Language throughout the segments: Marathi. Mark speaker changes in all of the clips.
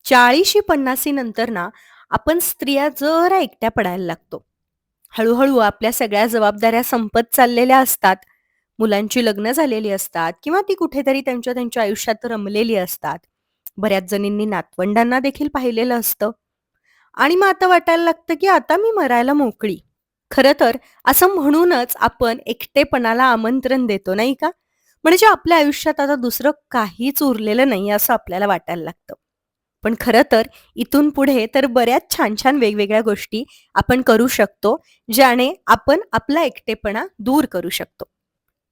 Speaker 1: 40शी 50सी नंतर ना, आपण स्त्रिया जरा एकट्या पडायला लागतो. हळू-हळू आपल्या सगळ्या जबाबदाऱ्या संपत चाललेल्या असतात. मुलांची लग्न झालेली असतात किंवा ती कुठेतरी त्यांच्या त्यांच्या आयुष्यात रमलेली असतात. बऱ्याच जणींनी नातवंडांना देखील पाहिलेलं असतं आणि मग आता वाटायला लागतं, की आता मी मरायला मोकळी. खरं तर असं म्हणूनच आपण एकटेपणाला आमंत्रण देतो, नाही का? म्हणजे आपल्या आयुष्यात आता दुसरं काहीच उरलेलं नाही असं आपल्याला वाटायला लागतं. पण खरं तर इथून पुढे तर बऱ्याच छान-छान वेगवेगळ्या गोष्टी आपण करू शकतो, ज्याने आपण आपला एकटेपणा दूर करू शकतो.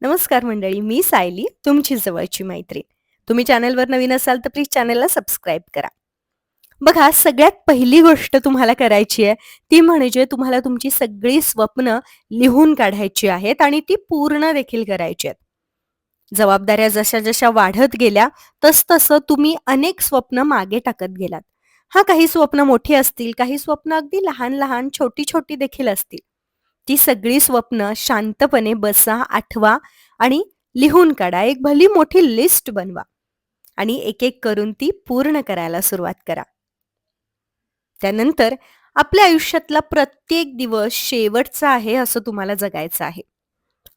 Speaker 1: नमस्कार मंडळी, मी सायली, तुमची जवळची मैत्रीण. तुम्ही चॅनलवर नवीन असाल तर प्लीज चॅनलला सबस्क्राईब करा. बघा, सगळ्यात पहिली गोष्ट तुम्हाला करायची आहे, ती म्हणजे तुम्हाला तुमची सगळी स्वप्न लिहून काढायची आहेत आणि ती पूर्ण देखील करायची आहेत. जबाबदाऱ्या जशा-जशा वाढत गेल्या, तसं तुम्ही अनेक स्वप्न मागे टाकत गेलात. हां, काही स्वप्न मोठी असतील, काही स्वप्न अगदी लहान-लहान, छोटी-छोटी देखील असतील. ती सगळी स्वप्न शांतपणे बसा, आठवा आणि लिहून काढा. एक भली मोठी लिस्ट बनवा आणि एक-एक करून ती पूर्ण करायला सुरुवात करा. त्यानंतर आपल्या आयुष्यातला प्रत्येक दिवस शेवटचा आहे असं तुम्हाला जगायचं आहे.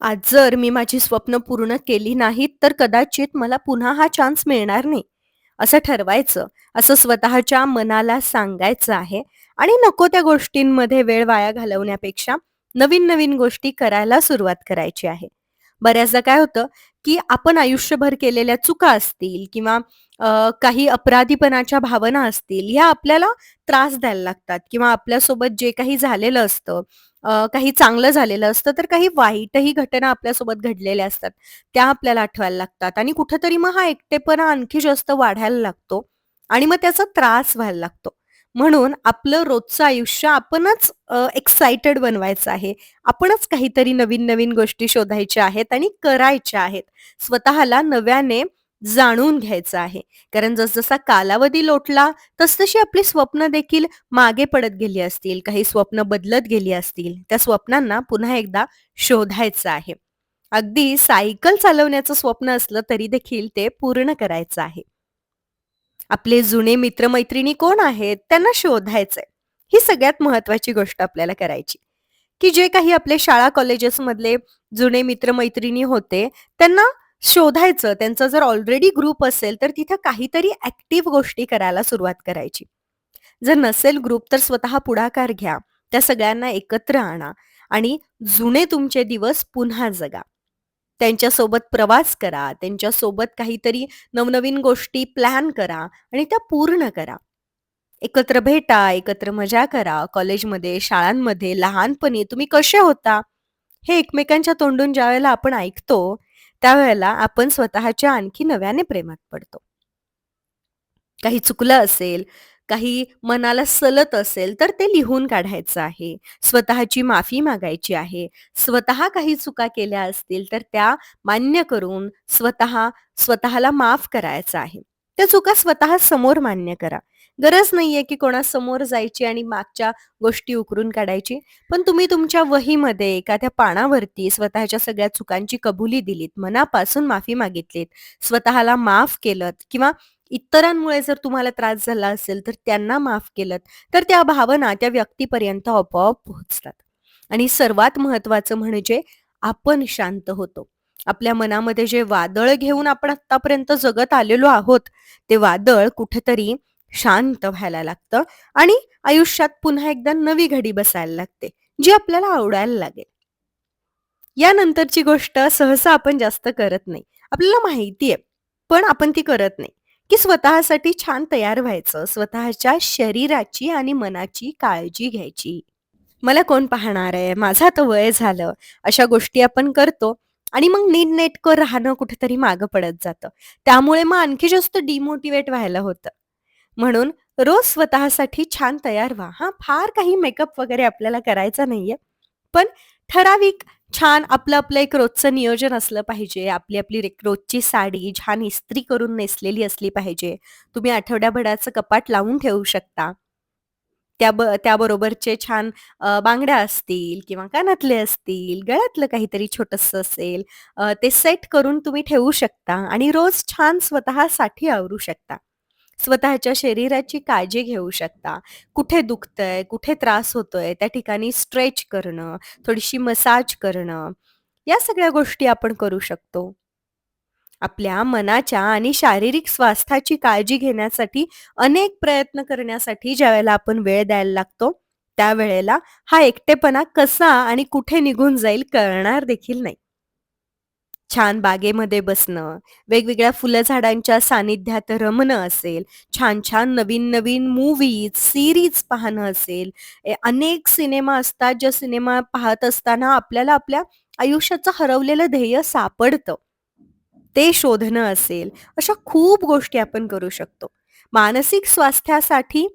Speaker 1: आज जर मी माझी स्वप्न पूर्ण केली नाहीत, तर कदाचित मला पुन्हा हा चान्स मिळणार नाही. असं ठरवायचं, असं स्वतःच्या मनाला सांगायचं आहे आणि नको त्या गोष्टींमध्ये वेळ वाया घालवण्यापेक्षा नवीन-नवीन गोष्टी करायला सुरुवात करायची आहे. बऱ्याचदा काय होतं, की आपण आयुष्यभर केलेल्या चुका असतील किंवा काही अपराधीपणाच्या भावना असतील, ह्या आपल्याला त्रास द्यायला लागतात किंवा आपल्यासोबत जे काही झालेलं असतं, काही चांगलं झालेलं असतं, तर काही वाईटही घटना आपल्यासोबत घडलेल्या असतात. त्या आपल्याला आठवायला लागतात आणि कुठेतरी मग हा एकटेपणा आणखी जास्त वाढायला लागतो आणि मग त्याचा त्रास व्हायला लागतो. म्हणून आपलं रोजचं आयुष्य आपणच एक्साइटेड बनवायचं आहे. आपणच काहीतरी नवीन-नवीन गोष्टी शोधायच्या आहेत आणि करायच्या आहेत. स्वतःला नव्याने जाणून घ्यायचं आहे. कारण जसजसा कालावधी लोटला, तसतशी आपली स्वप्न देखील मागे पडत गेली असतील, काही स्वप्न बदलत गेली असतील. त्या स्वप्नांना पुन्हा एकदा शोधायचं आहे. अगदी सायकल चालवण्याचं स्वप्न असलं तरी देखील ते पूर्ण करायचं आहे. आपले जुने मित्र-मैत्रिणी कोण आहेत? त्यांना शोधायचंय. ही सगळ्यात महत्त्वाची गोष्ट आपल्याला करायची, की जे काही आपले शाळा कॉलेजेसमधले जुने मित्र-मैत्रिणी होते, त्यांना शोधायचं. त्यांचा जर ऑलरेडी ग्रुप असेल, तर तिथं काहीतरी ॲक्टिव्ह गोष्टी करायला सुरुवात करायची. जर नसेल ग्रुप, तर स्वतः पुढाकार घ्या. त्या सगळ्यांना एकत्र आणा आणि जुने तुमचे दिवस पुन्हा जगा. त्यांच्यासोबत प्रवास करा, त्यांच्यासोबत काहीतरी नवनवीन गोष्टी प्लॅन करा आणि त्या पूर्ण करा. एकत्र भेटा, एकत्र मजा करा. कॉलेजमध्ये, शाळांमध्ये लहानपणी तुम्ही कसे होता? हे एकमेकांच्या तोंडून ज्यावेळेला आपण ऐकतो, त्यावेळेला आपण स्वतःच्या आणखी नव्याने प्रेमात पडतो. काही चुकलं असेल, काही मनाला सलत असेल, तर ते लिहून काढायचं आहे. स्वतःची माफी मागायची आहे. स्वतः काही चुका केल्या असतील, तर त्या मान्य करून स्वतःला माफ करायचं आहे. त्या चुका स्वतः समोर मान्य करा. गरज नाहीये, की कोणासमोर जायची आणि मागच्या गोष्टी उकरून काढायची. पण तुम्ही तुमच्या वहीमध्ये एखाद्या पानावरती स्वतःच्या सगळ्या चुकांची कबुली दिलीत, मनापासून माफी मागितलीत, स्वतःला माफ केलत किंवा इतरांमुळे जर तुम्हाला त्रास झाला असेल, तर त्यांना माफ केलत, तर त्या भावना त्या व्यक्तीपर्यंत आपोआप पोहोचतात. आणि सर्वात महत्त्वाचं म्हणजे आपण शांत होतो. आपल्या मनामध्ये जे वादळ घेऊन आपण आत्तापर्यंत जगत आलेलो आहोत, ते वादळ कुठेतरी शांत व्हायला लागतं आणि आयुष्यात पुन्हा एकदा नवी घडी बसायला लागते, जी आपल्याला आवडायला लागेल. यानंतरची गोष्ट सहसा आपण जास्त करत नाही. आपल्याला माहिती आहे, पण आपण ती करत नाही, की स्वतःसाठी छान तयार व्हायचं, स्वतःच्या शरीराची आणि मनाची काळजी घ्यायची. मला कोण पाहणार आहे? माझं आता वय झालं. अशा गोष्टी आपण करतो आणि मग नीटनेटकं राहणं कुठेतरी मागं पडत जातं. त्यामुळे मग आणखी जास्त डिमोटिव्हेट व्हायला होतं. म्हणून रोज स्वतःसाठी छान तयार व्हा. हां, फार काही मेकअप वगैरे आपल्याला करायचा नाहीये. पण ठराविक छान आपलं-आपलं एक रोजचं नियोजन असलं पाहिजे. आपली-आपली रोजची साडी छान इस्त्री करून नेसलेली असली पाहिजे. तुम्ही आठवड्याभराचं कपाट लावून ठेवू शकता. त्याबरोबरचे छान बांगड्या असतील किंवा कानातले असतील, गळ्यातलं काहीतरी छोटंसं असेल, ते सेट करून तुम्ही ठेवू शकता आणि रोज छान स्वतःसाठी आवरू शकता. स्वतःच्या शरीराची काळजी घेऊ शकता. कुठे दुखतंय, कुठे त्रास होतोय, त्या ठिकाणी स्ट्रेच करणं, थोडीशी मसाज करणं, या सगळ्या गोष्टी आपण करू शकतो. आपल्या मनाच्या आणि शारीरिक स्वास्थ्याची काळजी घेण्यासाठी अनेक प्रयत्न करण्यासाठी ज्यावेळेला आपण वेळ द्यायला लागतो, त्यावेळेला हा एकटेपणा कसा आणि कुठे निघून जाईल कळणार देखील नाही. छान बागेमध्ये बसणं, वेगवेगळ्या फुलं झाडांच्या सानिध्यात रमणं असेल, छान-छान नवीन-नवीन मूव्हीज, सीरीज पाहणं असेल, अनेक सिनेमा असतात, ज्या सिनेमा पाहत असताना आपल्याला आपल्या आयुष्याचं हरवलेलं ध्येय सापडतं. ते शोधणं असेल, अशा खूप गोष्टी आपण करू शकतो. मानसिक स्वास्थ्यासाठी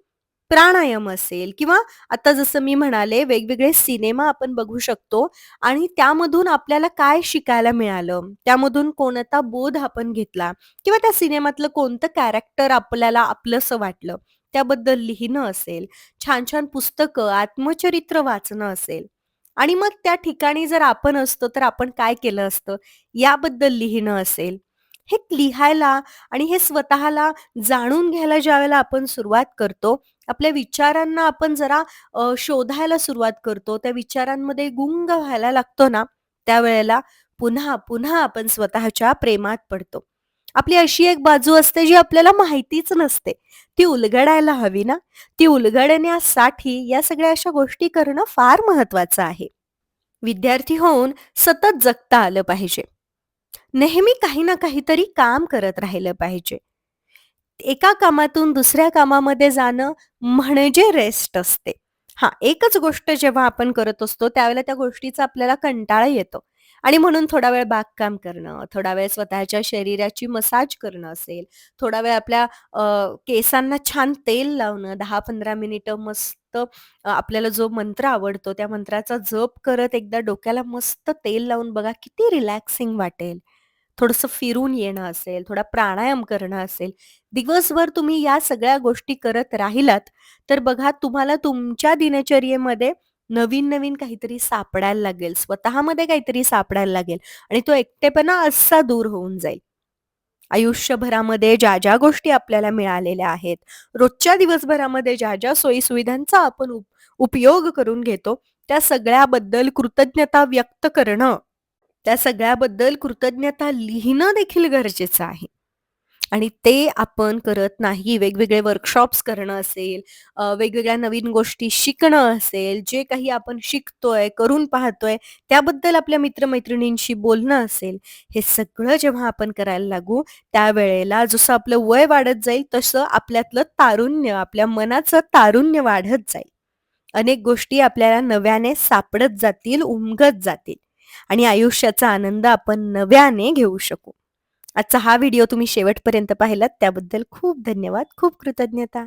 Speaker 1: प्राणायाम असेल किंवा आता जसं मी म्हणाले वेगवेगळे सिनेमा आपण बघू शकतो आणि त्यामधून आपल्याला काय शिकायला मिळालं, त्यामधून कोणता बोध आपण घेतला किंवा त्या सिनेमातलं कोणतं कॅरेक्टर आपल्याला आपलंसं वाटलं, त्याबद्दल लिहिणं असेल, छान-छान पुस्तकं, आत्मचरित्र वाचणं असेल आणि मग त्या ठिकाणी जर आपण असतो, तर आपण काय केलं असतं, याबद्दल लिहिणं असेल. हे लिहायला आणि हे स्वतःला जाणून घ्यायला ज्यावेळेला आपण सुरुवात करतो, आपल्या विचारांना आपण जरा शोधायला सुरुवात करतो, त्या विचारांमध्ये गुंग व्हायला लागतो ना, त्यावेळेला पुन्हा आपण स्वतःच्या प्रेमात पडतो. आपली अशी एक बाजू असते जी आपल्याला माहितीच नसते. ती उलगडायला हवी ना, ती उलगडण्यासाठी या सगळ्या अशा गोष्टी करणं फार महत्वाचं आहे. विद्यार्थी होऊन सतत जगता आलं पाहिजे. नेहमी काही ना काहीतरी काम करत राहिलं पाहिजे. एका कामातून दुसऱ्या कामामध्ये जाणं म्हणजे रेस्ट असते. हां, एकच गोष्ट जेव्हा आपण करत असतो, त्यावेळेला त्या गोष्टीचा आपल्याला कंटाळा येतो आणि म्हणून थोडा वेळ बागकाम करणं, थोडा वेळ स्वतःच्या शरीराची मसाज करणं असेल, थोडा वेळ आपल्या केसांना छान तेल लावणं, 10-15 मिनिटं मस्त आपल्याला जो मंत्र आवडतो, त्या मंत्राचा जप करत एकदा डोक्याला मस्त तेल लावून बघा, किती रिलॅक्सिंग वाटेल. थोडंसं फिरून येणं असेल, थोडा प्राणायाम करणं असेल. दिवसभर तुम्ही या सगळ्या गोष्टी करत राहिलात, तर बघा तुम्हाला तुमच्या दिनचर्येमध्ये नवीन-नवीन काहीतरी सापडायला लागेल. स्वतःमध्ये काहीतरी सापडायला लागेल आणि तो एकटेपणा असा दूर होऊन जाईल. आयुष्यभरामध्ये ज्या गोष्टी आपल्याला मिळालेल्या आहेत, रोजच्या दिवसभरामध्ये ज्या सोयी-सुविधांचा आपण उपयोग करून घेतो, त्या सगळ्याबद्दल कृतज्ञता व्यक्त करणं, त्या सगळ्याबद्दल कृतज्ञता लिहिणं देखील गरजेचं आहे. आणि ते आपण करत नाही. वेगवेगळे वर्कशॉप्स करणं असेल, वेगवेगळ्या नवीन गोष्टी शिकणं असेल, जे काही आपण शिकतोय, करून पाहतोय, त्याबद्दल आपल्या मित्र-मैत्रिणींशी बोलणं असेल, हे सगळं जेव्हा आपण करायला लागू, त्यावेळेला जसं आपलं वय वाढत जाईल, तसं आपल्यातलं तारुण्य, आपल्या मनाचं तारुण्य वाढत जाईल. अनेक गोष्टी आपल्याला नव्याने सापडत जातील, उमगत जातील आणि आयुष्याचा आनंद आपण नव्याने घेऊ शकू. आजचा हा व्हिडिओ तुम्ही शेवटपर्यंत पाहिलात त्याबद्दल खूप धन्यवाद. खूप कृतज्ञता.